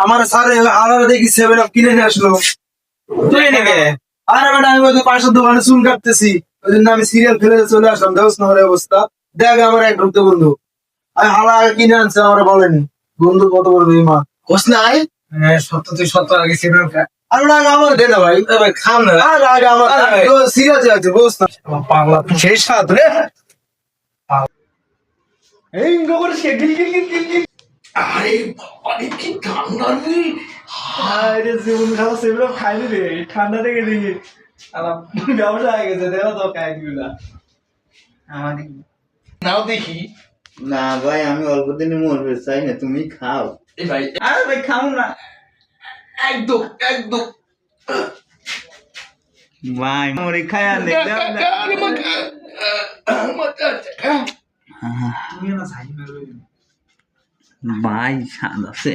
আমার স্যার আলাদা দেখি 7 আপ কিনে নিয়ে আসলো। তুই নিবে আরে বেটা আমি ওই পাশের দোকানে চুল কাটতেছি, ওই জন্য আমি সিরিয়াল ফেলে চলে আসলাম। দেখছ না আমার অবস্থা, দেখ আমার এক ঢুকতে বন্ধু আমি হালা আগে কিনে আনছে, আমার বলেনি বন্ধু কত বড় বেইমান। হোস নাই সত্য তুই সত্য আগে সিনেমা খা আর ওটা আগে আমার দে না ভাই, ভাই খাম না আর আগে আমার সিরিয়াল আছে বুঝ না। পাগলা সেই সাত রে এই গোবর সে গিল গিল গিল গিল গিল আরে বাবা কি ঠান্ডা রে আরে জীবন খাওয়া সেগুলো খাইনি রে, ঠান্ডা থেকে দেখি আমার ব্যবসা হয়ে গেছে, দেখো তো কাজগুলা আমাদের নাও দেখি না ভাই আমি অল্প দিনে মরবে চাই না, তুমি খাও। এই ভাই আরে ভাই খাও না একদম একদম ভাই মরে খায় আর ভাই স্বাদ আছে।